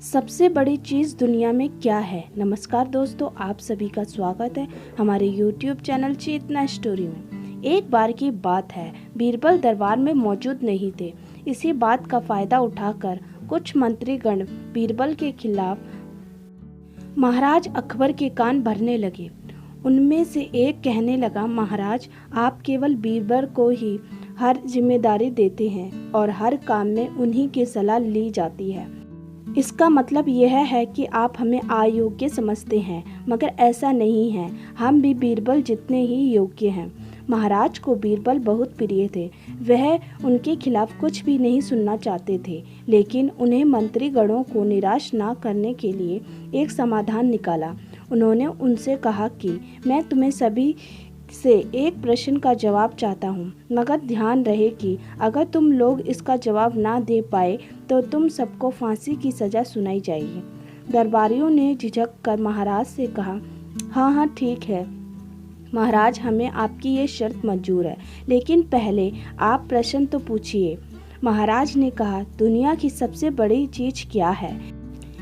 सबसे बड़ी चीज़ दुनिया में क्या है। नमस्कार दोस्तों, आप सभी का स्वागत है हमारे YouTube चैनल चेतना स्टोरी में। एक बार की बात है, बीरबल दरबार में मौजूद नहीं थे। इसी बात का फ़ायदा उठाकर कुछ मंत्रीगण बीरबल के खिलाफ महाराज अकबर के कान भरने लगे। उनमें से एक कहने लगा, महाराज, आप केवल बीरबल को ही हर जिम्मेदारी देते हैं और हर काम में उन्हीं की सलाह ली जाती है। इसका मतलब यह है कि आप हमें अयोग्य समझते हैं, मगर ऐसा नहीं है। हम भी बीरबल जितने ही योग्य हैं। महाराज को बीरबल बहुत प्रिय थे। वह उनके खिलाफ कुछ भी नहीं सुनना चाहते थे, लेकिन उन्हें मंत्रीगणों को निराश न करने के लिए एक समाधान निकाला। उन्होंने उनसे कहा कि मैं तुम्हें सभी से एक प्रश्न का जवाब चाहता हूँ, मगर ध्यान रहे कि अगर तुम लोग इसका जवाब ना दे पाए तो तुम सबको फांसी की सज़ा सुनाई जाएगी। दरबारियों ने झिझक कर महाराज से कहा, हाँ ठीक है महाराज, हमें आपकी ये शर्त मंजूर है, लेकिन पहले आप प्रश्न तो पूछिए। महाराज ने कहा, दुनिया की सबसे बड़ी चीज़ क्या है?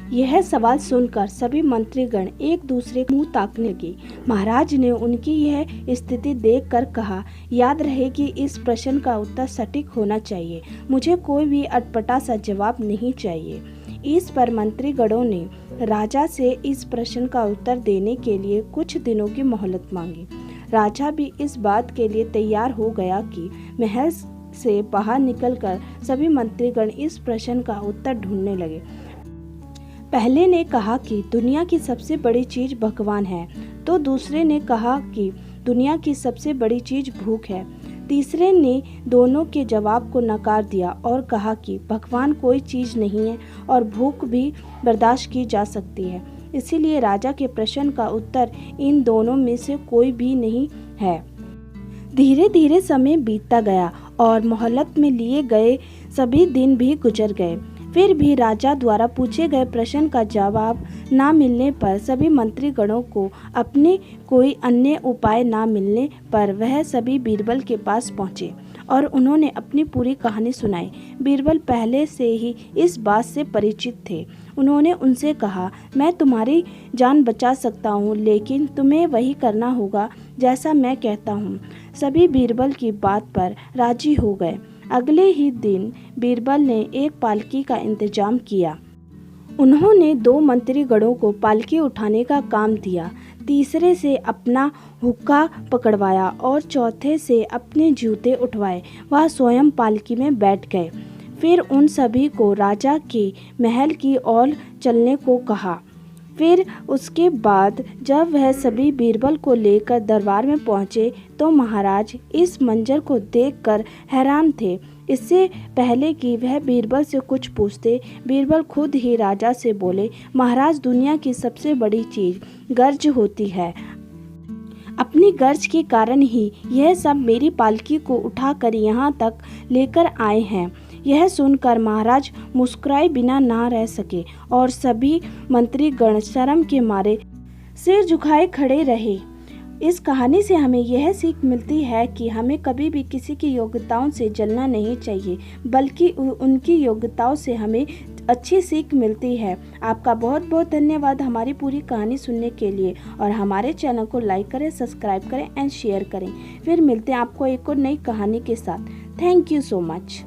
यह सवाल सुनकर सभी मंत्रीगण एक दूसरे के मुंह ताकने लगे। महाराज ने उनकी यह स्थिति देखकर कहा, याद रहे कि इस प्रश्न का उत्तर सटीक होना चाहिए। मुझे कोई भी अटपटा सा जवाब नहीं चाहिए। इस पर मंत्रीगणों ने राजा से इस प्रश्न का उत्तर देने के लिए कुछ दिनों की मोहलत मांगी। राजा भी इस बात के लिए तैयार हो गया कि महल से बाहर निकलकर सभी मंत्रीगण इस प्रश्न का उत्तर ढूंढने लगे। पहले ने कहा कि दुनिया की सबसे बड़ी चीज़ भगवान है, तो दूसरे ने कहा कि दुनिया की सबसे बड़ी चीज़ भूख है। तीसरे ने दोनों के जवाब को नकार दिया और कहा कि भगवान कोई चीज़ नहीं है और भूख भी बर्दाश्त की जा सकती है। इसीलिए राजा के प्रश्न का उत्तर इन दोनों में से कोई भी नहीं है। धीरे धीरे समय बीतता गया और मोहलत में लिए गए सभी दिन भी गुजर गए। फिर भी राजा द्वारा पूछे गए प्रश्न का जवाब ना मिलने पर सभी मंत्रीगणों को अपने कोई अन्य उपाय ना मिलने पर वह सभी बीरबल के पास पहुँचे और उन्होंने अपनी पूरी कहानी सुनाई। बीरबल पहले से ही इस बात से परिचित थे। उन्होंने उनसे कहा, मैं तुम्हारी जान बचा सकता हूँ, लेकिन तुम्हें वही करना होगा जैसा मैं कहता हूँ। सभी बीरबल की बात पर राजी हो गए। अगले ही दिन बीरबल ने एक पालकी का इंतजाम किया। उन्होंने 2 मंत्रीगणों को पालकी उठाने का काम दिया, तीसरे से अपना हुक्का पकड़वाया और चौथे से अपने जूते उठवाए। वह स्वयं पालकी में बैठ गए। फिर उन सभी को राजा के महल की ओर चलने को कहा। फिर उसके बाद जब वह सभी बीरबल को लेकर दरबार में पहुंचे तो महाराज इस मंजर को देखकर हैरान थे। इससे पहले कि वह बीरबल से कुछ पूछते, बीरबल खुद ही राजा से बोले, महाराज, दुनिया की सबसे बड़ी चीज़ गर्ज होती है। अपनी गर्ज के कारण ही यह सब मेरी पालकी को उठाकर यहाँ तक लेकर आए हैं। यह सुनकर महाराज मुस्कुराए बिना ना रह सके और सभी मंत्रीगण शर्म के मारे सिर झुकाए खड़े रहे। इस कहानी से हमें यह सीख मिलती है कि हमें कभी भी किसी की योग्यताओं से जलना नहीं चाहिए, बल्कि उनकी योग्यताओं से हमें अच्छी सीख मिलती है। आपका बहुत बहुत धन्यवाद हमारी पूरी कहानी सुनने के लिए, और हमारे चैनल को लाइक करें, सब्सक्राइब करें एंड शेयर करें। फिर मिलते हैं आपको एक और नई कहानी के साथ। Thank you so much.